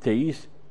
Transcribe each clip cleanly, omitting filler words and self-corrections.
23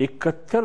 71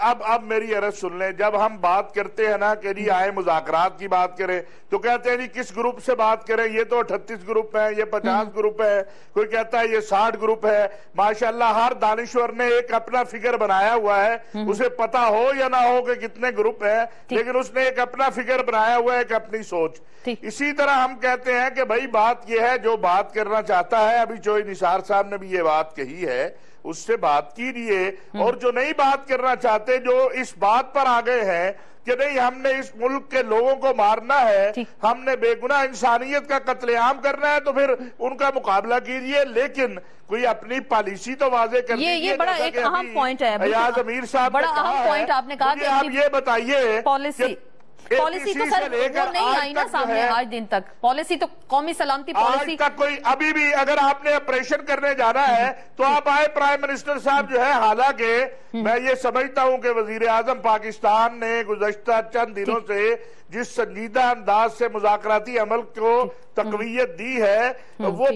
اب میری عرض سن لیں، جب ہم بات کرتے ہیں نا کہ جی آئے مذاکرات کی بات کریں تو کہتے ہیں جی کس گروپ سے بات کریں، یہ تو 38 گروپ ہیں، یہ 50 گروپ ہے، کوئی کہتا ہے یہ 60 گروپ ہے۔ ماشاءاللہ ہر دانشور نے ایک اپنا فگر بنایا ہوا ہے، اسے پتا ہو یا نہ ہو کہ کتنے گروپ ہیں، لیکن اس نے ایک اپنا فگر بنایا ہوا ہے، ایک اپنی سوچ۔ اسی طرح ہم کہتے ہیں کہ بھائی بات یہ ہے، جو بات کرنا چاہتا ہے، ابھی چوہی نثار صاحب نے بھی یہ بات کہی ہے، اس سے بات کیجیے، اور جو نہیں بات کرنا چاہتے، جو اس بات پر آ گئے ہیں کہ نہیں ہم نے اس ملک کے لوگوں کو مارنا ہے، ہم نے بے گناہ انسانیت کا قتل عام کرنا ہے، تو پھر ان کا مقابلہ کیجیے، لیکن کوئی اپنی پالیسی تو واضح کر دیجیے۔ یہ بڑا ایک اہم پوائنٹ ہے، ایاز امیر صاحب بڑا اہم پوائنٹ آپ نے کہا کہ آپ یہ بتائیے پالیسی تو سر وہ نہیں آئی نا سامنے آج دن تک، پالیسی تو قومی سلامتی پالیسی آج تک کوئی، ابھی بھی اگر آپ نے آپریشن کرنے جانا ہے تو آپ آئے پرائم منسٹر صاحب جو ہے، حالانکہ میں یہ سمجھتا ہوں کہ وزیر اعظم پاکستان نے گزشتہ چند دنوں سے جس سنجیدہ انداز سے مذاکراتی عمل کو تقویت دی ہے وہ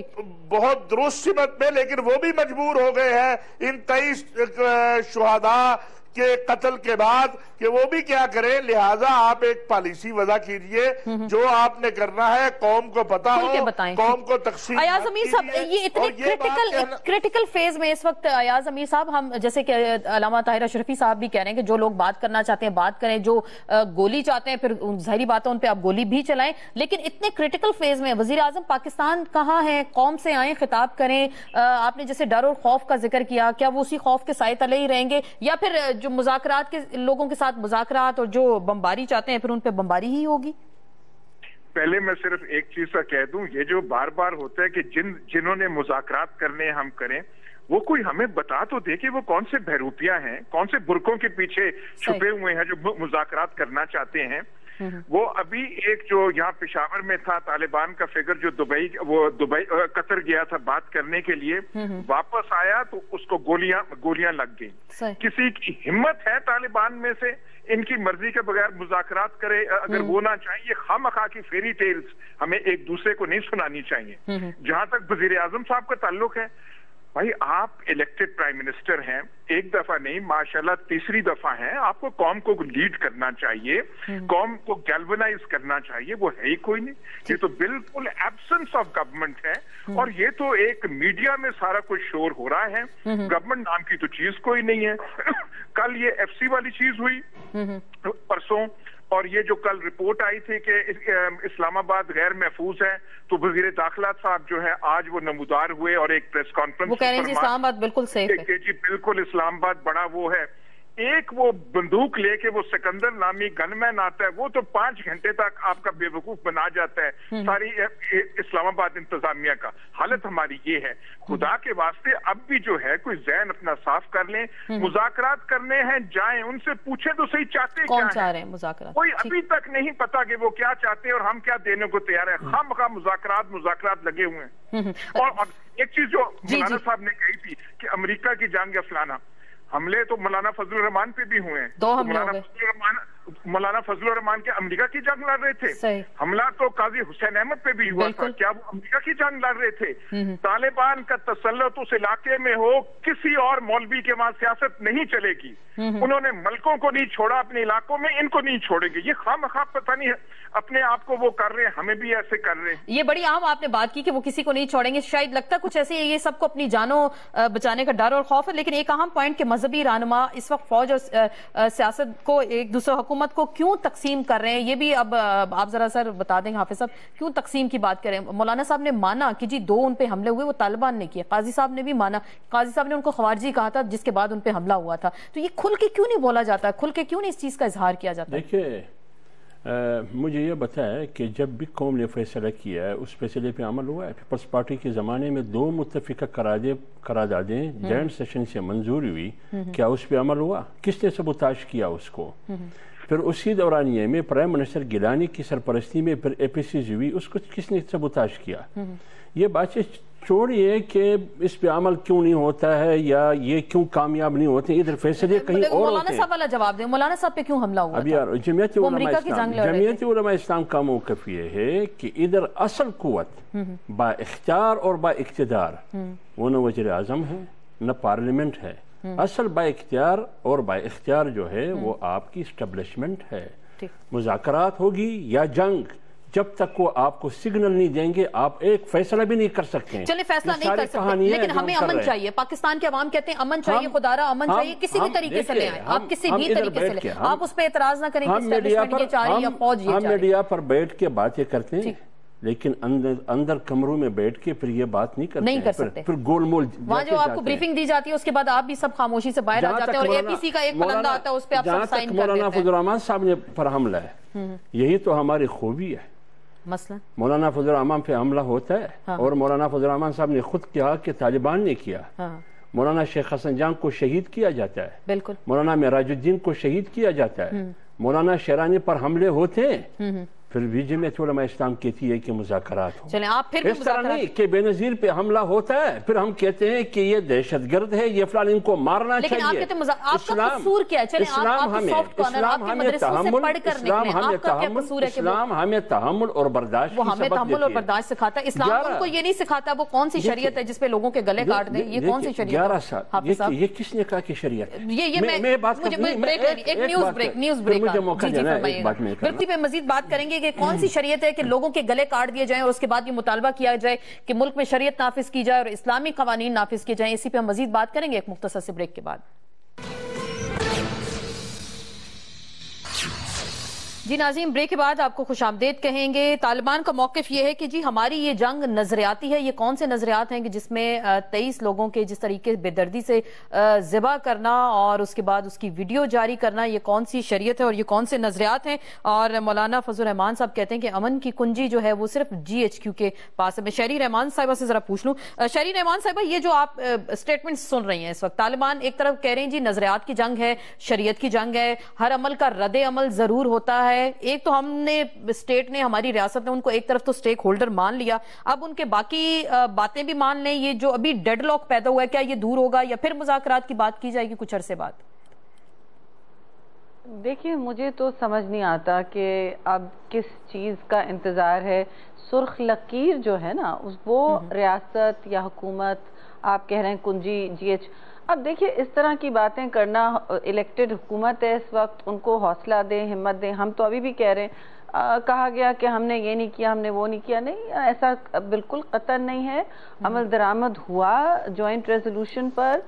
بہت درست سمت میں، لیکن وہ بھی مجبور ہو گئے ہیں ان 23 شہداء کے قتل کے بعد کہ وہ بھی کیا کریں، لہٰذا آپ ایک پالیسی وضع کیجئے، جو آپ نے کرنا ہے قوم کو پتا ہو، قوم کو تقسیم۔ ایاز امیر صاحب یہ اتنے کریٹیکل فیز میں اس وقت، ایاز امیر صاحب ہم جیسے کہ علامہ طاہر اشرفی صاحب بھی کہہ رہے ہیں کہ جو لوگ بات کرنا چاہتے ہیں بات کریں، جو گولی چاہتے ہیں پھر ظاہری بات ہے ان پہ آپ گولی بھی چلائیں، لیکن اتنے کریٹیکل فیز میں وزیر اعظم پاکستان کہاں ہیں؟ قوم سے آئیں، خطاب کریں۔ آپ نے جیسے ڈر اور خوف کا ذکر کیا، کیا وہ اسی خوف کے سائے تلے ہی رہیں گے، یا پھر جو مذاکرات کے لوگوں کے ساتھ مذاکرات اور جو بمباری چاہتے ہیں پھر ان پہ بمباری ہی ہوگی؟ پہلے میں صرف ایک چیز کا کہہ دوں، یہ جو بار بار ہوتا ہے کہ جنہوں نے مذاکرات کرنے ہم کریں، وہ کوئی ہمیں بتا تو دے کہ وہ کون سے بہروپیہ ہیں، کون سے برقوں کے پیچھے چھپے ہوئے ہیں جو مذاکرات کرنا چاہتے ہیں۔ وہ ابھی ایک جو یہاں پشاور میں تھا طالبان کا فگر جو دبئی قطر گیا تھا بات کرنے کے لیے، واپس آیا تو اس کو گولیاں لگ گئیں۔ کسی کی ہمت ہے طالبان میں سے ان کی مرضی کے بغیر مذاکرات کرے؟ اگر وہ نہ چاہیں، یہ خواہ کی فیری ٹیلز ہمیں ایک دوسرے کو نہیں سنانی چاہیے۔ جہاں تک وزیر اعظم صاحب کا تعلق ہے، بھائی آپ الیکٹڈ پرائم منسٹر ہیں، ایک دفعہ نہیں ماشاءاللہ تیسری دفعہ ہیں، آپ کو قوم کو لیڈ کرنا چاہیے، قوم کو گیلونائز کرنا چاہیے، وہ ہے ہی کوئی نہیں۔ یہ تو بالکل ایبسنس آف گورنمنٹ ہے، اور یہ تو ایک میڈیا میں سارا کچھ شور ہو رہا ہے، گورنمنٹ نام کی تو چیز کوئی نہیں ہے۔ کل یہ ایف سی والی چیز ہوئی پرسوں، اور یہ جو کل رپورٹ آئی تھی کہ اسلام آباد غیر محفوظ ہے، تو وزیر داخلہ صاحب جو ہے آج وہ نمودار ہوئے اور ایک پریس کانفرنس، وہ کہہ رہے ہیں جی اسلام آباد بالکل سیف ہے، جی بالکل اسلام آباد بڑا وہ ہے۔ ایک وہ بندوق لے کے وہ سکندر نامی گن مین آتا ہے، وہ تو 5 گھنٹے تک آپ کا بے وقوف بنا جاتا ہے ساری اسلام آباد انتظامیہ کا۔ حالت ہماری یہ ہے، خدا کے واسطے اب بھی جو ہے کوئی ذہن اپنا صاف کر لیں، مذاکرات کرنے ہیں جائیں، ان سے پوچھیں تو صحیح چاہتے کیا ہیں، کوئی ابھی تک نہیں پتا کہ وہ کیا چاہتے ہیں اور ہم کیا دینے کو تیار ہیں۔ خواہ مذاکرات لگے ہوئے ہیں۔ اور ایک چیز جو مولانا صاحب نے کہی تھی کہ امریکہ کی جنگ یا فلانا، حملے تو مولانا فضل الرحمان پہ بھی ہوئے ہیں، 2 حملے ہو گئے۔ مولانا فضل الرحمان کے امریکہ کی جنگ لڑ رہے تھے، حملہ تو قاضی حسین احمد پہ بھی ہوا تھا، کیا وہ امریکہ کی جنگ لڑ رہے تھے؟ طالبان کا تسلط اس علاقے میں ہو، کسی اور مولوی کے وہاں سیاست نہیں چلے گی، انہوں نے ملکوں کو نہیں چھوڑا، اپنے علاقوں میں ان کو نہیں چھوڑیں گے۔ یہ خواہ پتہ نہیں اپنے آپ کو وہ کر رہے ہیں، ہمیں بھی ایسے کر رہے ہیں۔ یہ بڑی عام آپ نے بات کی کہ وہ کسی کو نہیں چھوڑیں گے، شاید لگتا کچھ ایسے یہ سب کو اپنی جانوں بچانے کا ڈر اور خوف ہے، لیکن ایک اہم پوائنٹ کہ مذہبی رہنما اس وقت فوج اور سیاست کو ایک دوسرے حکومت کو کیوں تقسیم کر رہے ہیں، یہ بھی اب آپ ذرا سر بتا دیں حافظ صاحب، کیوں تقسیم کی بات کریں؟ مولانا صاحب نے مانا کہ جی 2 ان پہ حملے ہوئے وہ طالبان نے کیے، قاضی صاحب نے بھی مانا، قاضی صاحب نے ان کو خوارجی کہا تھا جس کے بعد ان پہ حملہ ہوا تھا، تو یہ کھل کے کیوں نہیں بولا جاتا، کھل کے کیوں نہیں اس چیز کا اظہار کیا جاتا؟ دیکھیں مجھے یہ بتایا کہ جب بھی قوم نے فیصلہ کیا ہے اس فیصلے پہ عمل ہوا ہے۔ پیپلز پارٹی کے زمانے میں 2 متفقہ قراردادیں جوائنٹ سیشن سے منظوری ہوئی، کیا اس پہ عمل ہوا؟ کس نے سبوتاژ کیا اس کو؟ پھر اسی دورانیے میں پرائم منسٹر گیلانی کی سرپرستی میں پھر اے پی سیز ہوئی، اس کو کس نے سبوتاژ کیا؟ یہ باتیں چھوڑیے کہ اس پہ عمل کیوں نہیں ہوتا ہے یا یہ کیوں کامیاب نہیں ہوتے، ادھر فیصلے کہیں اور ہوتے ہیں۔ مولانا صاحب والا جواب دیں، مولانا صاحب پہ کیوں حملہ ہوا تھا؟ جمعیت علماء اسلام کا موقف یہ ہے کہ ادھر اصل قوت با اختیار اور با اقتدار وہ نہ وزیر اعظم ہے، نہ پارلیمنٹ ہے، اصل با اختیار اور با اختیار جو ہے وہ آپ کی اسٹیبلشمنٹ ہے. مذاکرات ہوگی یا جنگ، جب تک وہ آپ کو سگنل نہیں دیں گے آپ ایک فیصلہ بھی نہیں کر سکتے ہیں. چلیں فیصلہ نہیں کر سکتے، لیکن ہمیں امن چاہیے. پاکستان کے عوام کہتے ہیں امن چاہیے، خدا را امن چاہیے. کسی بھی طریقے سے لے آئیں، آپ کسی بھی طریقے سے لے، آپ اس پہ اعتراض نہ کریں کہ اسٹیبلشمنٹ یہ چاہ رہی ہے یا فوج یہ چاہ رہی ہے. ہم میڈیا پر بیٹھ کے باتیں کرتے ہیں لیکن اندر کمروں میں بیٹھ کے پھر یہ بات نہیں کرتے ہیں. پھر گول مول وہاں جو آپ کو بریفنگ دی جاتی ہے اس کے بعد آپ بھی سب خاموشی سے باہر آ جاتے ہیں اور اے پی سی کا ایک پلندہ آتا ہے اس پہ آپ سب سائن کر دیتے ہیں. مولانا فضل الرحمان صاحب نے پر حملہ ہے، یہی تو ہماری خوبی ہے. مثلا مولانا فضل الرحمان پہ حملہ ہوتا ہے اور مولانا فضل الرحمان صاحب نے خود کہا کہ طالبان نے کیا. مولانا شیخ حسن جان کو شہید کیا جاتا ہے، بالکل. مولانا معراج الدین کو شہید کیا جاتا ہے. مولانا شیرانی پر حملے ہوتے ہیں، پھر بھی جمعیت علماء اسلام کہتی ہے کہ مذاکرات ہو. چلیں آپ پھر اس طرح نہیں کہ بے نظیر پہ حملہ ہوتا ہے پھر ہم کہتے ہیں کہ یہ دہشت گرد ہے، یہ فلان ان کو مارنا چاہیے. لیکن آپ کہتے ہیں آپ کا قصور کیا ہے؟ چلیں آپ سافٹ کارنر آپ کے مدرسوں سے پڑھ کر نکلیں، آپ کا کیا قصور ہے کہ اسلام ہمیں تحمل اور برداشت کی سبق دیتی ہے. وہ ہمیں تحمل اور برداشت سکھاتا ہے. اسلام ان کو یہ نہیں سکھاتا وہ کون سی شریعت ہے جس پہ لوگوں کے گلے کاٹ دیں. یہ کون سی شریعت ہے؟ 11 سال یہ کس نے کہا کہ شریعت ہے؟ یہ بات ایک نیوز بریک مجھے موقع دینا ہے ایک بات میں بالکل پہ مزید بات کریں گے کہ کون سی شریعت ہے کہ لوگوں کے گلے کاٹ دیے جائیں اور اس کے بعد یہ مطالبہ کیا جائے کہ ملک میں شریعت نافذ کی جائے اور اسلامی قوانین نافذ کیے جائیں. اسی پہ ہم مزید بات کریں گے ایک مختصر سے بریک کے بعد. جی ناظرین، بریک کے بعد آپ کو خوش آمدید کہیں گے. طالبان کا موقف یہ ہے کہ جی ہماری یہ جنگ نظریاتی ہے. یہ کون سے نظریات ہیں کہ جس میں 23 لوگوں کے جس طریقے بے دردی سے ذبح کرنا اور اس کے بعد اس کی ویڈیو جاری کرنا، یہ کون سی شریعت ہے اور یہ کون سے نظریات ہیں؟ اور مولانا فضل الرحمان صاحب کہتے ہیں کہ امن کی کنجی جو ہے وہ صرف جی ایچ کیو کے پاس ہے. میں شہری رحمان صاحبہ سے ذرا پوچھ لوں. شہری رحمان صاحبہ، یہ جو آپ اسٹیٹمنٹ سن رہی ہیں اس وقت، طالبان ایک طرف کہہ رہے ہیں جی نظریات کی جنگ ہے، شریعت کی جنگ ہے، ہر عمل کا رد عمل ضرور ہوتا ہے. ایک تو ہم نے اسٹیٹ نے، ہماری ریاست نے ان کو ایک طرف تو سٹیک ہولڈر مان لیا، اب ان کے باقی باتیں بھی مان لیں. یہ جو ابھی ڈیڈ لاک پیدا ہوا ہے کیا یہ دور ہوگا یا پھر مذاکرات کی بات کی جائے گی کچھ عرصے بعد؟ دیکھیے مجھے تو سمجھ نہیں آتا کہ اب کس چیز کا انتظار ہے. سرخ لکیر جو ہے نا وہ ریاست یا حکومت، آپ کہہ رہے ہیں کنجی جی ایچ. اب دیکھیے اس طرح کی باتیں کرنا، الیکٹڈ حکومت ہے اس وقت، ان کو حوصلہ دیں، ہمت دیں. ہم تو ابھی بھی کہہ رہے ہیں، کہا گیا کہ ہم نے یہ نہیں کیا، ہم نے وہ نہیں کیا. نہیں، ایسا بالکل قطعاً نہیں ہے. عمل درآمد ہوا جوائنٹ ریزولوشن پر.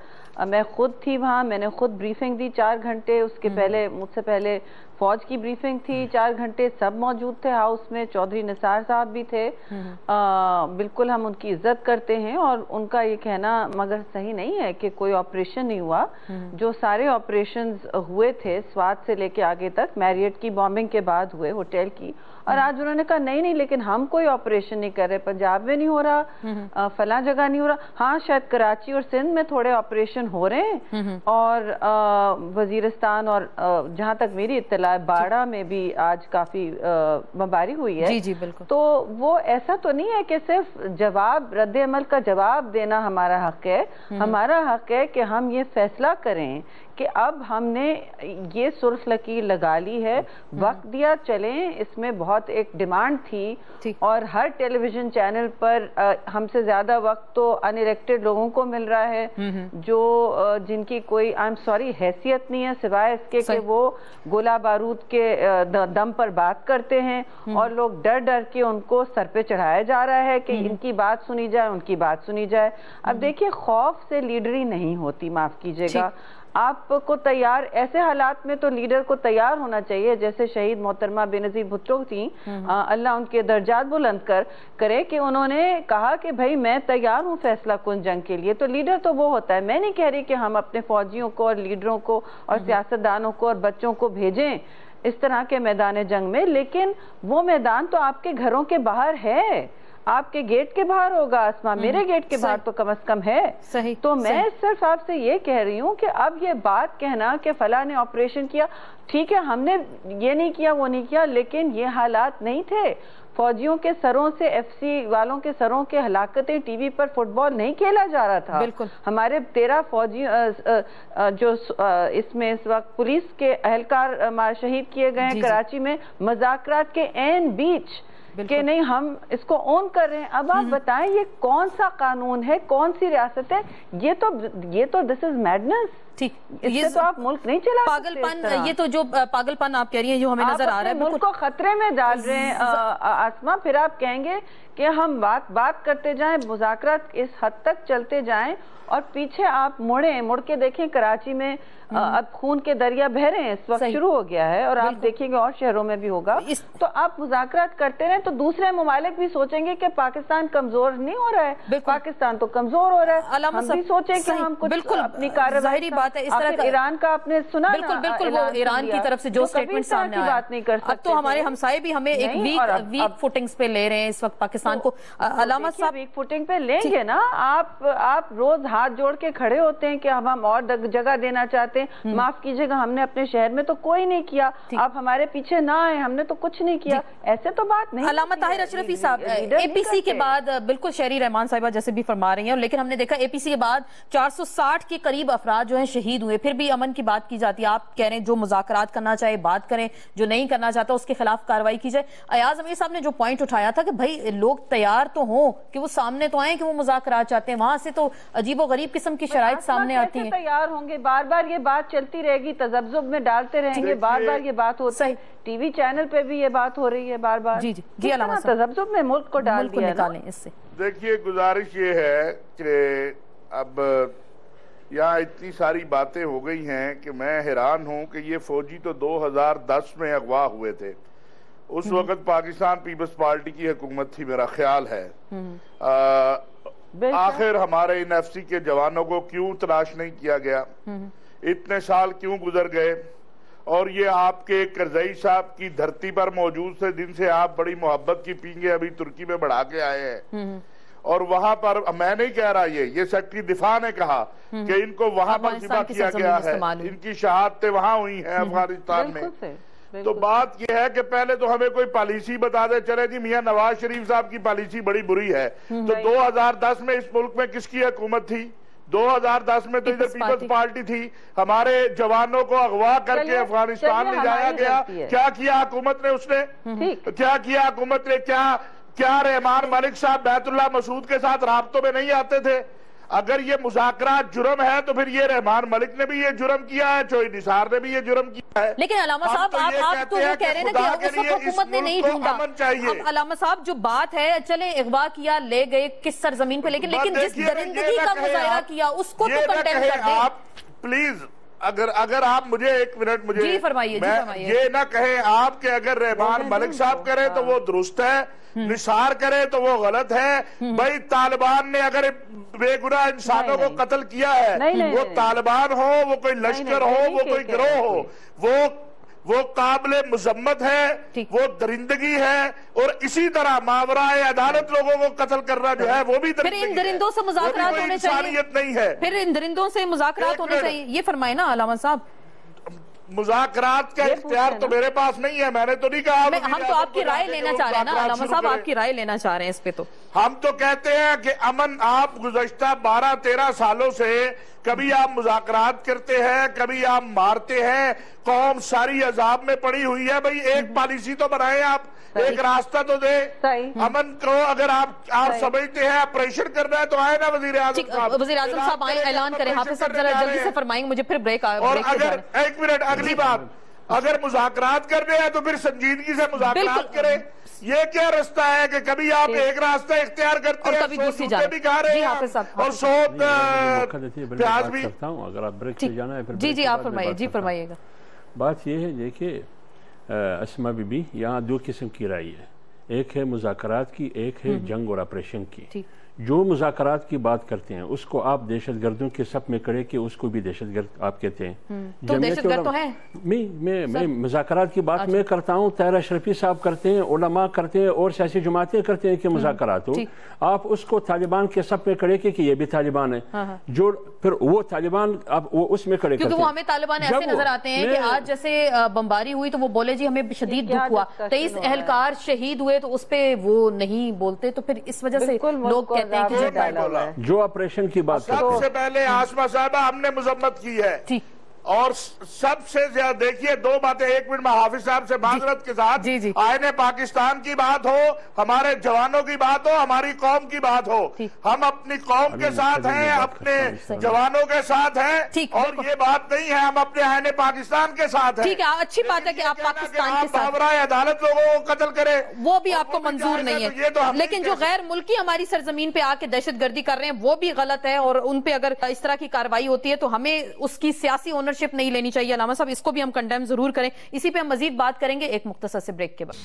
میں خود تھی وہاں، میں نے خود بریفنگ دی 4 گھنٹے. اس کے پہلے مجھ سے پہلے فوج کی بریفنگ تھی 4 گھنٹے. سب موجود تھے ہاؤس میں، چودھری نثار صاحب بھی تھے. بالکل ہم ان کی عزت کرتے ہیں اور ان کا یہ کہنا مگر صحیح نہیں ہے کہ کوئی آپریشن نہیں ہوا. جو سارے آپریشنز ہوئے تھے سوات سے لے کے آگے تک، میریٹ کی بامبنگ کے بعد ہوئے، ہوٹل کی. اور آج انہوں نے کہا نہیں لیکن ہم کوئی آپریشن نہیں کر رہے، پنجاب میں نہیں ہو رہا، فلاں جگہ نہیں ہو رہا. ہاں شاید کراچی اور سندھ میں تھوڑے آپریشن ہو رہے ہیں اور وزیرستان اور جہاں تک میری اطلاع باڑہ میں بھی آج کافی بمباری ہوئی ہے. جی بالکل. تو وہ ایسا تو نہیں ہے کہ صرف جواب، رد عمل کا جواب دینا ہمارا حق ہے. ہمارا حق ہے کہ ہم یہ فیصلہ کریں کہ اب ہم نے یہ سرخ لکیر لگا لی ہے، وقت دیا، چلیں. اس میں بہت ایک ڈیمانڈ تھی اور ہر ٹیلی ویژن چینل پر ہم سے زیادہ وقت تو ان الیکٹڈ لوگوں کو مل رہا ہے جو جن کی کوئی حیثیت نہیں ہے سوائے اس کے کہ وہ گولہ بارود کے دم پر بات کرتے ہیں اور لوگ ڈر ڈر کے ان کو سر پہ چڑھایا جا رہا ہے کہ ان کی بات سنی جائے، ان کی بات سنی جائے. اب دیکھیے خوف سے لیڈری نہیں ہوتی، معاف کیجئے گا. آپ کو تیار، ایسے حالات میں تو لیڈر کو تیار ہونا چاہیے جیسے شہید محترمہ بے نظیر بھٹو تھیں، اللہ ان کے درجات بلند کرے، کہ انہوں نے کہا کہ بھائی میں تیار ہوں فیصلہ کن جنگ کے لیے. تو لیڈر تو وہ ہوتا ہے. میں نہیں کہہ رہی کہ ہم اپنے فوجیوں کو اور لیڈروں کو اور سیاستدانوں کو اور بچوں کو بھیجیں اس طرح کے میدان جنگ میں، لیکن وہ میدان تو آپ کے گھروں کے باہر ہے، آپ کے گیٹ کے باہر ہوگا. اسما میرے گیٹ کے باہر تو کم از کم ہے. تو میں صرف آپ سے یہ کہہ رہی ہوں کہ اب یہ بات کہنا کہ فلاں نے آپریشن کیا، ٹھیک ہے ہم نے یہ نہیں کیا وہ نہیں کیا، لیکن یہ حالات نہیں تھے. فوجیوں کے سروں سے، ایف سی والوں کے سروں کے ہلاکتیں ٹی وی پر فٹ بال نہیں کھیلا جا رہا تھا. ہمارے 13 فوجی جو اس میں اس وقت پولیس کے اہلکار شہید کیے گئے ہیں کراچی میں، مذاکرات کے عین بیچ کہ نہیں ہم اس کو اون کر رہے ہیں. اب آپ بتائیں یہ کون سا قانون ہے, کون سی ریاست ہے؟ یہ تو دس از میڈنس. ٹھیک, اس سے تو آپ ملک نہیں چلا پاگل پن, یہ تو جو پاگل پن آپ کہہ رہی ہیں جو ہمیں نظر آ رہا ہے, ملک کو خطرے میں ڈال رہے ہیں آسما. پھر آپ کہیں گے کہ ہم بات کرتے جائیں, مذاکرات اس حد تک چلتے جائیں اور پیچھے آپ مڑ کے دیکھیں کراچی میں اب خون کے دریا بہہ رہے ہیں, اس وقت شروع ہو گیا ہے, اور آپ دیکھیں گے اور شہروں میں بھی ہوگا. تو آپ مذاکرات کرتے رہیں تو دوسرے ممالک بھی سوچیں گے کہ پاکستان کمزور نہیں ہو رہا ہے, پاکستان تو کمزور ہو رہا ہے. ہم بھی سوچیں کہ ہم کچھ اپنی کارروائی, بات ہے اس طرح ایران کا آپ نے سنا, بالکل وہ ایران کی طرف سے جو سٹیٹمنٹ سامنے آیا, بات نہیں کر سکتے. اب تو ہمارے ہمسائے بھی ہمیں ایک ویک فوٹنگز پہ لے رہے ہیں اس وقت پاکستان کو. علامہ صاحب ویک فوٹنگ پہ لیں گے نا, آپ روز ہاتھ جوڑ کے کھڑے ہوتے ہیں کہ ہم اور جگہ دینا چاہتے ہیں, معاف کیجئے گا ہم نے اپنے شہر میں تو کوئی نہیں کیا, آپ ہمارے پیچھے نہ آئے, ہم نے تو کچھ نہیں کیا. ایسے تو بات نہیں. علامہ طاہر اشرفی صاحب, اے پی سی کے بعد بالکل شہری رحمان صاحبہ جیسے بھی فرما رہی ہیں, لیکن ہم نے دیکھا اے پی سی کے بعد 460 کے قریب افراد جو ہیں شہید ہوئے. پھر بھی امن کی بات کی جاتی ہے, آپ کہہ رہے ہیں جو مذاکرات کرنا چاہے بات کریں, جو نہیں کرنا چاہتا اس کے خلاف کارروائی کی جائے. ایاز امیر صاحب نے جو پوائنٹ اٹھایا تھا کہ بھائی لوگ تیار تو ہوں کہ وہ سامنے تو آئیں کہ وہ مذاکرات چاہتے ہیں, وہاں سے تو عجیب و غریب قسم کی شرائط سامنے آتی ہیں. تیار ہوں گے, بار بار یہ بات چلتی رہے گی, تذبذب میں ڈالتے رہیں گے, بار بار یہ بات ہوتی ہے, ٹی وی چینل پہ بھی یہ بات ہو رہی ہے بار بار. جی علامہ صاحب, تذبذب میں ملک کو ڈال دیا ہے. نکالیں اس سے. دیکھیے گزارش یہ ہے کہ اب یہاں اتنی ساری باتیں ہو گئی ہیں کہ میں حیران ہوں کہ یہ فوجی تو 2010 میں اغوا ہوئے تھے. اس وقت پاکستان پیپلز پارٹی کی حکومت تھی میرا خیال ہے. آخر ہمارے ان ایف سی کے جوانوں کو کیوں تلاش نہیں کیا گیا, اتنے سال کیوں گزر گئے؟ اور یہ آپ کے کرزئی صاحب کی دھرتی پر موجود سے دن سے آپ بڑی محبت کی پینگے ابھی ترکی میں بڑھا کے آئے ہیں, اور وہاں پر میں نہیں کہہ رہا, یہ سیکٹری دفاع نے کہا کہ ان کو وہاں پر ذبح کیا گیا ہے, ان کی شہادتیں وہاں ہوئی ہیں افغانستان میں. تو بات یہ ہے کہ پہلے تو ہمیں کوئی پالیسی بتا دے, چلے جی میاں نواز شریف صاحب کی پالیسی بڑی بری ہے, تو 2010 میں اس ملک میں کس کی حکومت تھی؟ 2010 میں تو ادھر پیپلز پارٹی تھی. ہمارے جوانوں کو اغوا کر کے افغانستان لے جایا گیا. کیا کیا حکومت نے, اس نے کیا کیا حکومت نے؟ کیا رحمان ملک صاحب بیت اللہ مسعود کے ساتھ رابطوں میں نہیں آتے تھے؟ اگر یہ مذاکرات جرم ہے تو پھر یہ رحمان ملک نے بھی یہ جرم کیا ہے, چوئی نثار نے بھی یہ جرم کیا ہے. لیکن علامہ صاحب آپ تو وہ کہہ رہے ہیں کہ اس وقت حکومت نے نہیں ڈھونڈا. اب علامہ صاحب جو بات ہے, چلیں اغوا کیا, لے گئے کس سرزمین پہ, لیکن جس درندگی کا مظاہرہ کیا اس کو تو کنڈیم کر دیں. آپ پلیز اگر آپ مجھے ایک منٹ مجھے یہ نہ کہیں آپ کہ اگر رحمان ملک صاحب کرے تو وہ درست ہے, نثار کرے تو وہ غلط ہے. بھائی طالبان نے اگر بے گناہ انسانوں کو قتل کیا ہے, وہ طالبان ہو, وہ کوئی لشکر ہو, وہ کوئی گروہ ہو, وہ قابل مذمت ہے, وہ درندگی ہے. اور اسی طرح ماورائے عدالت لوگوں کو قتل کرنا جو ہے وہ بھی درندگی ہے. پھر ان درندوں سے مذاکرات ہونے چاہیے, انسانیت نہیں ہے. پھر ان درندوں سے مذاکرات ہونے چاہیے, یہ فرمائے نا علامہ صاحب. مذاکرات کا اختیار تو میرے پاس نہیں ہے, میں نے تو نہیں کہا. ہم تو آپ کی رائے لینا چاہ رہے ہیں نا علامہ صاحب, آپ کی رائے لینا چاہ رہے ہیں اس پہ. تو ہم تو کہتے ہیں کہ امن, آپ گزشتہ 12-13 سالوں سے کبھی آپ مذاکرات کرتے ہیں, کبھی آپ مارتے ہیں, قوم ساری عذاب میں پڑی ہوئی ہے. بھئی ایک پالیسی تو بنائیں, آپ ایک راستہ تو دے امن کو. اگر آپ سمجھتے ہیں آپریشن کرنا ہے تو آئے نا وزیر اعظم صاحب. وزیر اعظم صاحب آئیں, اعلان کریں. حافظ صاحب ذرا جلدی سے فرمائیں, مجھے پھر بریک آئے. اور اگر ایک منٹ, اگلی بات, اگر مذاکرات کرنے ہیں تو پھر سنجیدگی سے مذاکرات کریں. یہ کیا راستہ ہے کہ کبھی آپ ایک راستہ اختیار کرتے ہیں, کبھی دوسری جانب بھی کھا رہے ہیں, اور سوت پیاز بھی. اگر آپ بریک سے جانا ہے جی آپ فرمائیے. جی فرمائیے گا. بات یہ ہے دیکھیے اسما بی بی, یہاں دو قسم کی رائے ہے, ایک ہے مذاکرات کی, ایک ہے جنگ اور آپریشن کی. جو مذاکرات کی بات کرتے ہیں اس کو آپ دہشت گردوں کے سب میں کھڑے کہ اس کو بھی دہشت گرد آپ کہتے ہیں. تو دہشت گرد تو ہے. میں مذاکرات کی بات میں کرتا ہوں, طاہر اشرفی صاحب کرتے ہیں, علماء کرتے ہیں, اور سیاسی جماعتیں کرتے ہیں کہ مذاکرات ہو. آپ اس کو طالبان کے سب میں کھڑے کہ یہ بھی طالبان ہے, جو پھر وہ طالبان اب وہ اس میں کھڑے کرتے ہیں. کیونکہ وہ ہمیں طالبان ایسے نظر آتے ہیں کہ آج جیسے بمباری ہوئی تو وہ بولے جی ہمیں شدید دکھ ہوا, 23 اہلکار شہید ہوئے تو اس پہ وہ نہیں بولتے. تو پھر اس وجہ سے لوگ کہتے ہیں کہ جو آپریشن کی بات سب سے پہلے آسما صاحبہ ہم نے مذمت کی ہے, اور سب سے زیادہ دیکھیے دو باتیں، ایک منٹ میں حافظ صاحب سے معذرت کے ساتھ، آئین پاکستان کی بات ہو، ہمارے جوانوں کی بات ہو، ہماری قوم کی بات ہو، ہم اپنی قوم کے ساتھ ہیں، اپنے جوانوں کے ساتھ ہیں، اور یہ بات نہیں ہے ہم اپنے آئین پاکستان کے ساتھ ہیں۔ ٹھیک ہے، اچھی بات ہے کہ آپ پاکستان کے ساتھ، باورائے عدالت لوگوں کو قتل کرے وہ بھی آپ کو منظور نہیں ہے، لیکن جو غیر ملکی ہماری سرزمین پہ آ کے دہشت گردی کر رہے ہیں وہ بھی غلط ہے، اور ان پہ اگر اس طرح کی کارروائی ہوتی ہے تو ہمیں اس کی سیاسی اونرشپ نہیں لینی چاہیے۔ علامہ صاحب اس کو بھی ہم کنڈیم ضرور کریں، اسی پہ ہم مزید بات کریں گے ایک مختصر سے بریک کے بعد۔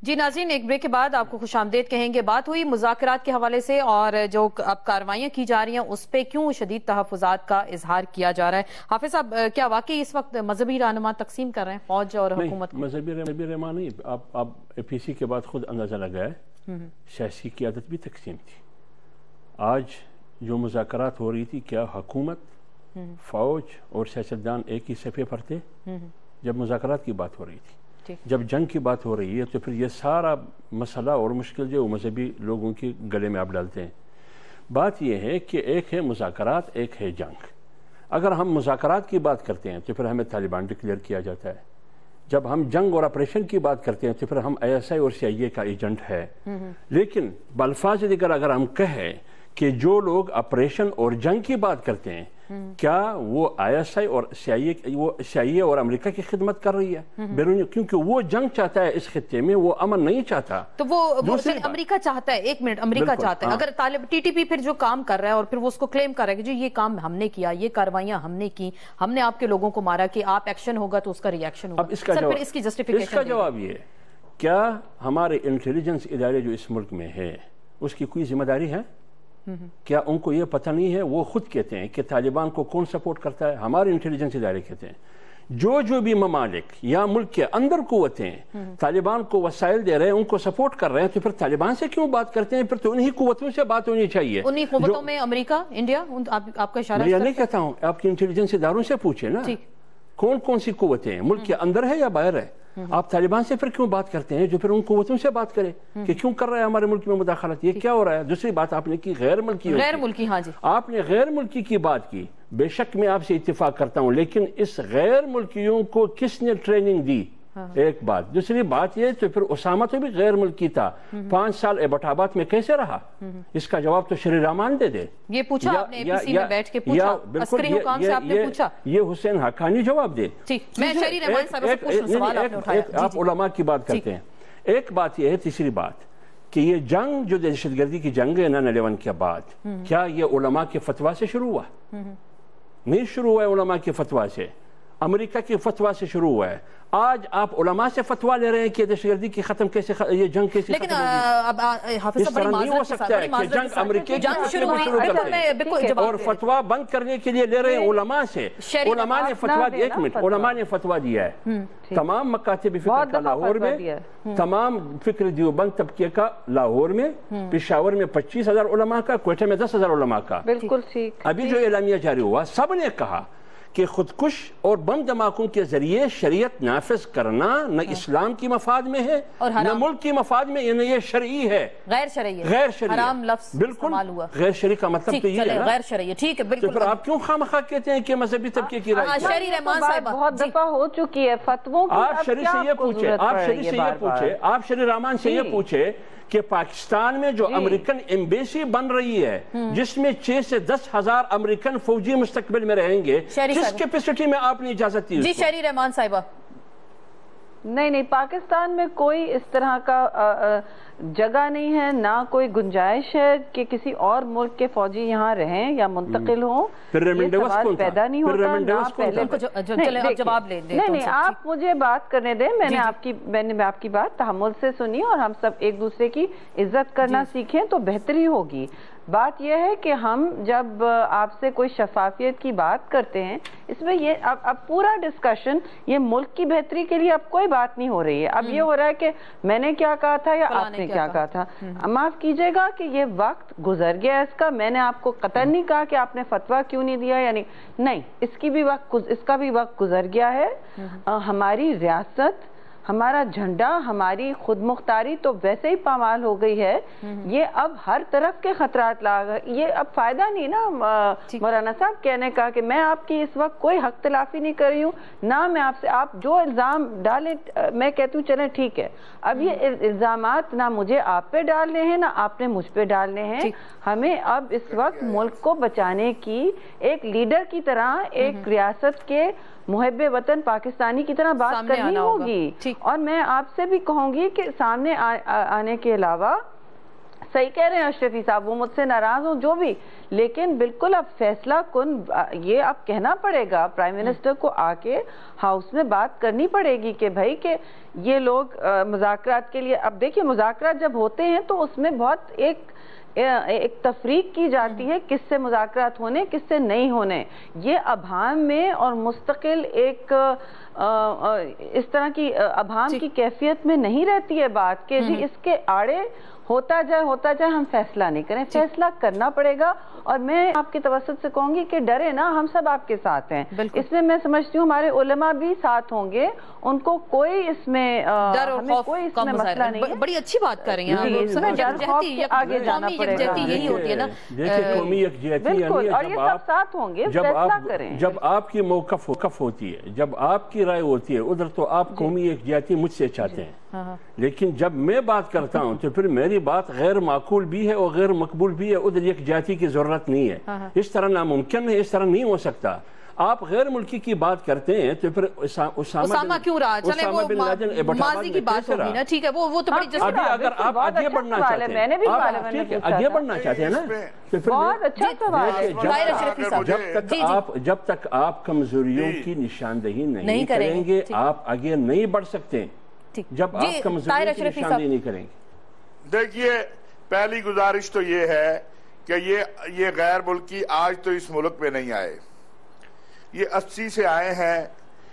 جی ناظرین، ایک بریک کے بعد آپ کو خوش آمدید کہیں گے۔ بات ہوئی مذاکرات کے حوالے سے اور جو اب کارروائیاں کی جا رہی ہیں اس پہ کیوں شدید تحفظات کا اظہار کیا جا رہا ہے۔ حافظ صاحب، کیا واقعی اس وقت مذہبی رہنما تقسیم کر رہے ہیں فوج اور حکومت؟ مذہبی رہنما نہیں، آپ اے پی سی کے بعد خود اندازہ لگائے، سیاسی قیادت بھی تقسیم تھی۔ آج جو مذاکرات ہو رہی تھی، کیا حکومت، فوج اور سیاستدان ایک ہی صفحے پر تھے جب مذاکرات کی بات ہو رہی تھی؟ جب جنگ کی بات ہو رہی ہے تو پھر یہ سارا مسئلہ اور مشکل جو مذہبی لوگوں کے گلے میں آپ ڈالتے ہیں۔ بات یہ ہے کہ ایک ہے مذاکرات، ایک ہے جنگ۔ اگر ہم مذاکرات کی بات کرتے ہیں تو پھر ہمیں طالبان ڈکلیئر کیا جاتا ہے، جب ہم جنگ اور آپریشن کی بات کرتے ہیں تو پھر ہم ISI اور CIA کا ایجنٹ ہے۔ لیکن بالفاظ دیگر اگر ہم کہیں کہ جو لوگ آپریشن اور جنگ کی بات کرتے ہیں، کیا وہ ISI اور CIA اور امریکہ کی خدمت کر رہی ہے بیرونی؟ کیونکہ وہ جنگ چاہتا ہے اس خطے میں، وہ امن نہیں چاہتا۔ تو وہ امریکہ چاہتا ہے، ایک منٹ، امریکہ چاہتا ہے اگر TTP پھر جو کام کر رہا ہے اور پھر وہ اس کو کلیم کر رہا ہے کہ جی یہ کام ہم نے کیا، یہ کارروائیاں ہم نے کی، ہم نے آپ کے لوگوں کو مارا، کہ آپ ایکشن ہوگا تو اس کا ری ایکشن ہوگا، سر پھر اس کی جسٹیفیکیشن؟ اس کا جواب یہ ہے، کیا ہمارے انٹیلیجنس ادارے جو اس ملک میں ہے اس کی کوئی ذمہ داری ہے؟ کیا ان کو یہ پتہ نہیں ہے؟ وہ خود کہتے ہیں کہ طالبان کو کون سپورٹ کرتا ہے، ہمارے انٹیلیجنس ادارے کہتے ہیں جو بھی ممالک یا ملک کے اندر قوتیں طالبان کو وسائل دے رہے ہیں، ان کو سپورٹ کر رہے ہیں، تو پھر طالبان سے کیوں بات کرتے ہیں؟ پھر تو انہی قوتوں سے بات ہونی چاہیے۔ انہی قوتوں میں امریکہ، انڈیا، آپ کا اشارہ؟ میں نہیں کہتا ہوں، آپ کی انٹیلیجنس اداروں سے پوچھیں نا کون سی قوتیں ہیں، ملک کے اندر ہے یا باہر ہے؟ آپ طالبان سے پھر کیوں بات کرتے ہیں؟ جو پھر ان قوتوں سے بات کرے کہ کیوں کر رہا ہے ہمارے ملک میں مداخلت، یہ کیا ہو رہا ہے؟ دوسری بات آپ نے کی غیر ملکی، ہاں جی، آپ نے غیر ملکی کی بات کی، بے شک میں آپ سے اتفاق کرتا ہوں، لیکن اس غیر ملکیوں کو کس نے ٹریننگ دی؟ ایک بات۔ دوسری بات یہ تو پھر اسامہ تو بھی غیر ملکی تھا، 5 سال ایبٹ آباد میں کیسے رہا؟ اس کا جواب تو شری رحمان دے۔ یہ پوچھا آپ نے APC میں بیٹھ کے پوچھا، عسکری حکام سے آپ نے پوچھا؟ یہ حسین حقانی جواب دے۔ میں شری رحمان صاحب سے پوچھ رہا ہوں، سوال آپ نے اٹھایا۔ آپ علماء کی بات کرتے ہیں، ایک بات یہ ہے، تیسری بات کہ یہ جنگ جو دہشت گردی کی جنگ ہے 9/11 کے بعد، کیا یہ علماء کے فتویٰ سے شروع ہوا؟ نہیں شروع ہوا ہے علماء کے فتویٰ سے، امریکہ کے فتویٰ سے شروع ہوا ہے۔ آج آپ علماء سے فتویٰ لے رہے ہیں کہ دہشت گردی کی ختم کیسے، یہ جنگ کیسے ختم ہوگی؟ اس طرح نہیں ہو سکتا ہے کہ جنگ امریکی کی شروع کرتے ہیں اور فتویٰ بند کرنے کے لیے لے رہے ہیں علماء سے۔ علماء نے فتویٰ دیا، ایک منٹ، علماء نے فتویٰ دیا ہے تمام مکاتب فکر کا لاہور میں، تمام فکر دیوبند طبقے کا لاہور میں، پشاور میں 25,000 علماء کا، کوئٹہ میں 10,000 علماء کا۔ بالکل ٹھیک۔ ابھی جو اعلامیہ جاری ہوا، سب نے کہا کہ خودکش اور بم دھماکوں کے ذریعے شریعت نافذ کرنا نہ اسلام کی مفاد میں ہے نہ ملک کی مفاد میں، یعنی یہ شرعی ہے، غیر شرعی ہے، غیر شرعی، حرام لفظ استعمال ہوا، غیر شرعی کا مطلب تو یہ ہے غیر شرعی، ٹھیک ہے بالکل۔ تو پھر آپ کیوں خواہ کہتے ہیں کہ مذہبی طبقے کی رائے؟ شری رحمان صاحب بہت دفعہ ہو چکی ہے فتووں کی، آپ شری سے یہ پوچھے، آپ شری رحمان سے یہ پوچھے کہ پاکستان میں جو امریکن ایمبیسی بن رہی ہے جس میں 6 سے 10,000 امریکن فوجی مستقبل میں رہیں گے، کس کیپیسٹی میں آپ نے اجازت دی؟ جی شری رحمان صاحبہ، نہیں، پاکستان میں کوئی اس طرح کا جگہ نہیں ہے، نہ کوئی گنجائش ہے کہ کسی اور ملک کے فوجی یہاں رہیں یا منتقل ہوں، یہ سوال پیدا نہیں ہوتا۔ نہیں، آپ مجھے بات کرنے دیں، میں نے آپ کی بات تحمل سے سنی، اور ہم سب ایک دوسرے کی عزت کرنا سیکھیں تو بہتری ہوگی۔ بات یہ ہے کہ ہم جب آپ سے کوئی شفافیت کی بات کرتے ہیں، اس میں یہ اب پورا ڈسکشن یہ ملک کی بہتری کے لیے اب کوئی بات نہیں ہو رہی ہے، اب یہ ہو رہا ہے کہ میں نے کیا کہا تھا یا آپ نے کیا کہا تھا۔ معاف کیجئے گا کہ یہ وقت گزر گیا اس کا، میں نے آپ کو قطعاً نہیں کہا کہ آپ نے فتویٰ کیوں نہیں دیا، یعنی نہیں، اس کا بھی وقت گزر گیا ہے۔ ہماری ریاست، ہمارا جھنڈا، ہماری خود مختاری تو ویسے ہی پامال ہو گئی ہے، یہ اب ہر طرف کے خطرات یہ اب فائدہ نہیں نا مولانا صاحب کہنے کا کہ میں آپ کی اس وقت کوئی حق تلافی نہیں کر رہی ہوں، نہ میں آپ سے، آپ جو الزام ڈالیں میں کہتی ہوں چلیں ٹھیک ہے، اب یہ الزامات نہ مجھے آپ پہ ڈالنے ہیں نہ آپ نے مجھ پہ ڈالنے ہیں، ہمیں اب اس وقت ملک کو بچانے کی ایک لیڈر کی طرح، ایک ریاست کے محب وطن پاکستانی کی طرح بات کرنی ہوگی، اور میں آپ سے بھی کہوں گی کہ سامنے آنے کے علاوہ صحیح کہہ رہے ہیں اشرفی صاحب، وہ مجھ سے ناراض ہوں جو بھی، لیکن بالکل اب فیصلہ کن یہ اب کہنا پڑے گا پرائم منسٹر کو، آ کے ہاؤس میں بات کرنی پڑے گی کہ بھائی کہ یہ لوگ مذاکرات کے لیے، اب دیکھیے مذاکرات جب ہوتے ہیں تو اس میں بہت ایک تفریق کی جاتی ہے کس سے مذاکرات ہونے کس سے نہیں ہونے، یہ ابہام میں اور مستقل ایک اس طرح کی ابہام کی کیفیت میں نہیں رہتی ہے بات کہ جی اس کے آڑے ہوتا جائے ہم فیصلہ نہیں کریں، فیصلہ کرنا پڑے گا، اور میں آپ کی توسط سے کہوں گی کہ ڈرے نا، ہم سب آپ کے ساتھ ہیں، اس میں میں سمجھتی ہوں ہمارے علماء بھی ساتھ ہوں گے، ان کو کوئی اس میں ڈر اور خوف کا مسئلہ نہیں ہے۔ بڑی اچھی بات کر رہی ہیں آگے جانا پڑے گا، یہی ہوتی ہے نا، دیکھیں قومی یکجہتی، اور یہ سب ساتھ ہوں گے، فیصلہ کریں، جب آپ کی موقف ہوتی ہے، جب آپ کی رائے ہوتی ہے، ادھر تو آپ قومی یکجہتی مجھ سے چاہتے ہیں، لیکن جب میں بات کرتا ہوں تو پھر میری بات غیر معقول بھی ہے اور غیر مقبول بھی ہے، ادھر یکجہتی کی ضرورت نہیں ہے، اس طرح ناممکن ہے، اس طرح نہیں ہو سکتا۔ آپ غیر ملکی کی بات کرتے ہیں تو پھر اسامہ کیوں رہا؟ چلیں وہ ماضی کی بات ہوگی نا، ٹھیک ہے، وہ تو بڑی اگر آپ آگے بڑھنا چاہتے ہیں، آگے بڑھنا چاہتے ہیں نا، تو پھر جب تک آپ کمزوریوں کی نشاندہی نہیں کریں گے آپ آگے نہیں بڑھ سکتے، جب آپ کمزوریوں کی نشاندہی نہیں کریں گے۔ دیکھیے پہلی گزارش تو یہ ہے کہ یہ غیر ملکی آج تو اس ملک میں نہیں آئے، یہ 80 سے آئے ہیں،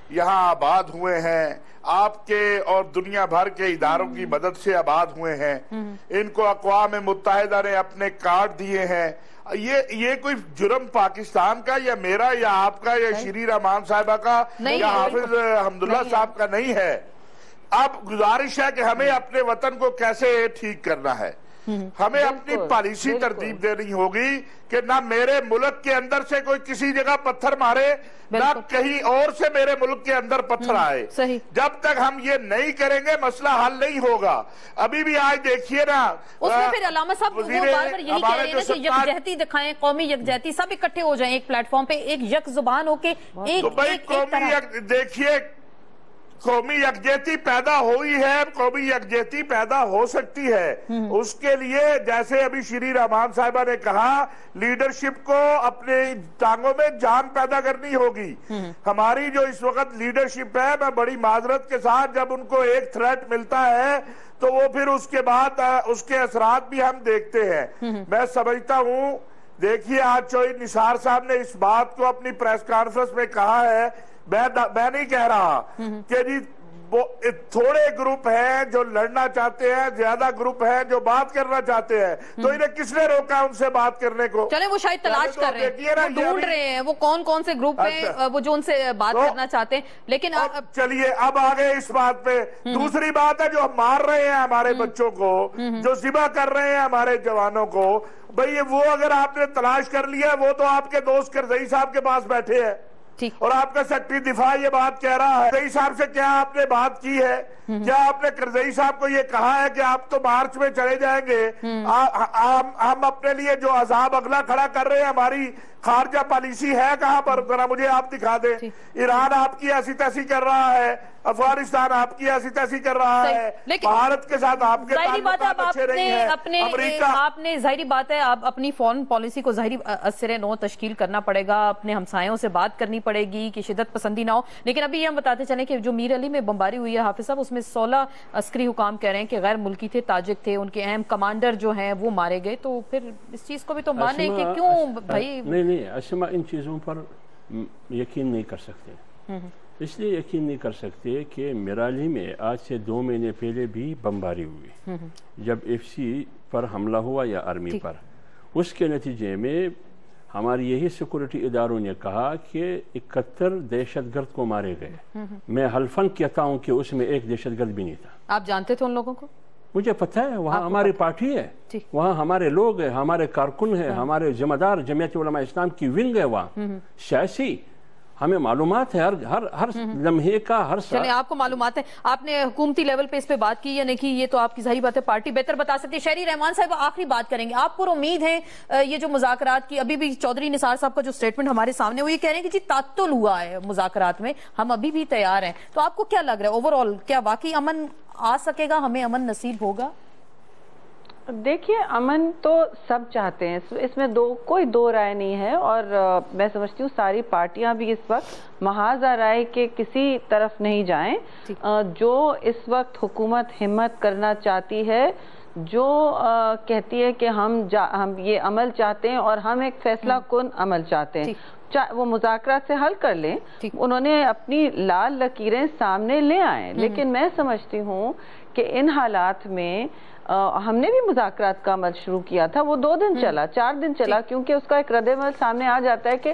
یہاں آباد ہوئے ہیں، آپ کے اور دنیا بھر کے اداروں کی مدد سے آباد ہوئے ہیں، ان کو اقوام متحدہ نے اپنے کارڈ دیے ہیں، یہ کوئی جرم پاکستان کا یا میرا یا آپ کا یا شیری رحمان صاحبہ کا یا حافظ حمداللہ صاحب کا نہیں ہے۔ اب گزارش ہے کہ ہمیں اپنے وطن کو کیسے ٹھیک کرنا ہے، ہمیں اپنی پالیسی ترتیب دینی ہوگی کہ نہ میرے ملک کے اندر سے کوئی کسی جگہ پتھر مارے، نہ کہیں اور سے میرے ملک کے اندر پتھر آئے۔ جب تک ہم یہ نہیں کریں گے مسئلہ حل نہیں ہوگا۔ ابھی بھی آج دیکھیے نا، اس میں پھر علامہ صاحب وہ بار بار یہی کہہ رہے ہیں کہ یکجہتی دکھائیں، قومی یکجہتی، سب اکٹھے ہو جائیں ایک پلیٹ فارم پہ، ایک یک زبان ہو کے دیکھیے قومی یکجہتی پیدا ہوئی ہے، قومی یکجہتی پیدا ہو سکتی ہے، اس کے لیے جیسے ابھی شیری رحمان صاحبہ نے کہا لیڈرشپ کو اپنے ٹانگوں میں جان پیدا کرنی ہوگی۔ ہماری جو اس وقت لیڈرشپ ہے، میں بڑی معذرت کے ساتھ جب ان کو ایک تھریٹ ملتا ہے تو وہ پھر اس کے بعد اس کے اثرات بھی ہم دیکھتے ہیں۔ میں سمجھتا ہوں، دیکھیے آج چوئی نثار صاحب نے اس بات کو اپنی پریس کانفرنس میں کہا ہے، میں نہیں کہہ رہا کہ جی تھوڑے گروپ ہیں جو لڑنا چاہتے ہیں، زیادہ گروپ ہیں جو بات کرنا چاہتے ہیں، تو انہیں کس نے روکا ان سے بات کرنے کو؟ چلیں وہ شاید تلاش کر رہے ہیں، وہ ڈھونڈ رہے ہیں وہ کون سے گروپ ہیں وہ جو ان سے بات کرنا چاہتے ہیں، لیکن چلیے اب آگے اس بات پہ دوسری بات ہے جو ہم مار رہے ہیں ہمارے بچوں کو، جو ذبح کر رہے ہیں ہمارے جوانوں کو، بھئی وہ اگر آپ نے تلاش کر لیا وہ تو آپ کے دوست کرزئی صاحب کے پاس بیٹھے ہیں، اور آپ کا سیکرٹری دفاع یہ بات کہہ رہا ہے۔ کرزئی صاحب سے کیا آپ نے بات کی ہے؟ کیا آپ نے کرزئی صاحب کو یہ کہا ہے کہ آپ تو مارچ میں چلے جائیں گے، ہم اپنے لیے جو عذاب اگلا کھڑا کر رہے ہیں، ہماری خارجہ پالیسی ہے کہاں پر؟ ذرا مجھے آپ دکھا دیں۔ ایران آپ کی ایسی تیسی کر رہا ہے، افغانستان آپ کی ایسی تیسی کر رہا ہے، بھارت کے ساتھ آپ کے تعلقات اچھے نہیں ہیں، امریکہ۔ آپ نے ظاہری بات ہے آپ اپنی فورن پالیسی کو ظاہری اثر نو تشکیل کرنا پڑے گا، اپنے ہمسایوں سے بات کرنی پڑے گی کہ شدت پسندی نہ ہو، لیکن ابھی یہ ہم بتاتے چلیں کہ جو میر علی میں بمباری ہوئی ہے حافظ صاحب، اس میں 16 عسکری حکام کہہ رہے ہیں کہ غیر ملکی تھے، تاجک تھے، ان کے اہم کمانڈر جو ہیں وہ مارے گئے، تو پھر اس چیز کو بھی تو مانے کہ کیوں بھائی؟ نہیں اسمہ ان چیزوں پر یقین نہیں کر سکتے، اس لیے یقین نہیں کر سکتے کہ میرالی میں آج سے 2 مہینے پہلے بھی بمباری ہوئی، جب ایف سی پر حملہ ہوا یا آرمی پر، اس کے نتیجے میں ہماری یہی سیکورٹی اداروں نے کہا کہ 71 دہشت گرد کو مارے گئے. میں حلفاً کہتا ہوں کہ اس میں ایک دہشت گرد بھی نہیں تھا. آپ جانتے تھے ان لوگوں کو؟ مجھے پتہ ہے، وہاں ہماری پارٹی ہے، وہاں ہمارے لوگ ہیں، ہمارے کارکن ہیں، ہمارے ذمہ دار جمعیت علماء اسلام کی ونگ ہے وہاں سیاسی. ہمیں معلومات ہے ہر لمحے کا، ہر سال. چلیں، آپ کو معلومات ہے. آپ نے حکومتی لیول پہ اس پہ بات کی یا نہیں کی، یہ تو آپ کی ظاہری بات ہے، پارٹی بہتر بتا سکتی ہے. شہری رحمان صاحب آخری بات کریں گے. آپ پر امید ہے یہ جو مذاکرات کی، ابھی بھی چودھری نثار صاحب کا جو سٹیٹمنٹ ہمارے سامنے، وہ یہ کہہ رہے ہیں کہ جی تعطل ہوا ہے مذاکرات میں، ہم ابھی بھی تیار ہیں. تو آپ کو کیا لگ رہا ہے اوور آل، کیا واقعی امن آ سکے گا، ہمیں امن نصیب ہوگا؟ دیکھیے، امن تو سب چاہتے ہیں، اس میں کوئی دو رائے نہیں ہے. اور میں سمجھتی ہوں ساری پارٹیاں بھی اس وقت محاذ رائے کے کسی طرف نہیں جائیں. جو اس وقت حکومت ہمت کرنا چاہتی ہے، جو کہتی ہے کہ ہم یہ عمل چاہتے ہیں اور ہم ایک فیصلہ کن عمل چاہتے ہیں، وہ مذاکرات سے حل کر لیں. انہوں نے اپنی لال لکیریں سامنے لے آئیں. لیکن میں سمجھتی ہوں کہ ان حالات میں ہم نے بھی مذاکرات کا عمل شروع کیا تھا. وہ 2 دن چلا، 4 دن چلا، کیونکہ اس کا ایک رد عمل سامنے آ جاتا ہے کہ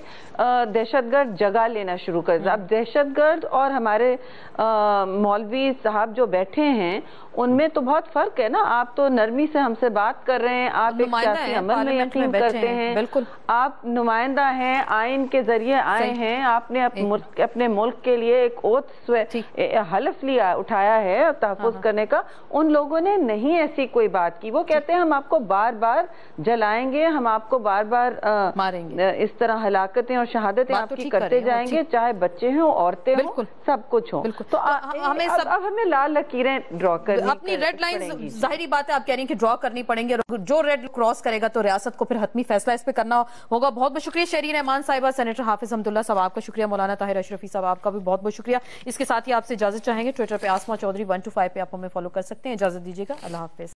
دہشت گرد جگہ لینا شروع کر دیا. اب دہشت گرد اور ہمارے مولوی صاحب جو بیٹھے ہیں، ان میں تو بہت فرق ہے نا. آپ تو نرمی سے ہم سے بات کر رہے ہیں، آپ ایک سیاسی عمل میں یقین کرتے ہیں، آپ نمائندہ ہیں، آئین کے ذریعے آئے ہیں، آپ نے اپنے ملک کے لیے ایک اوتھ حلف اٹھایا ہے تحفظ کرنے کا. ان لوگوں نے نہیں ایسی کوئی بات کی. وہ کہتے ہیں ہم آپ کو بار بار جلائیں گے، ہم آپ کو بار بار ماریں گے، اس طرح ہلاکتیں اور شہادتیں آپ کی کرتے جائیں گے، چاہے بچے ہوں، عورتیں ہوں، سب کچھ ہوں. تو اب ہمیں لال لکیریں ڈرا کرنی، اپنی ریڈ لائنز، ظاہری بات ہے آپ کہہ رہی ہیں کہ ڈرا کرنی پڑیں گے. جو ریڈ کراس کرے گا تو ریاست کو پھر حتمی فیصلہ اس پہ کرنا ہوگا. بہت بہت شکریہ شہری رحمان صاحبہ، سینیٹر حافظ حمداللہ صاحب آپ کا شکریہ، مولانا طاہر اشرفی صاحب آپ کا بھی بہت بہت شکریہ. اس کے ساتھ ہی آپ سے اجازت چاہیں گے. ٹویٹر پہ آسما چودھری 125 پہ آپ ہمیں فالو کر سکتے ہیں. اجازت دیجیے گا، اللہ حافظ.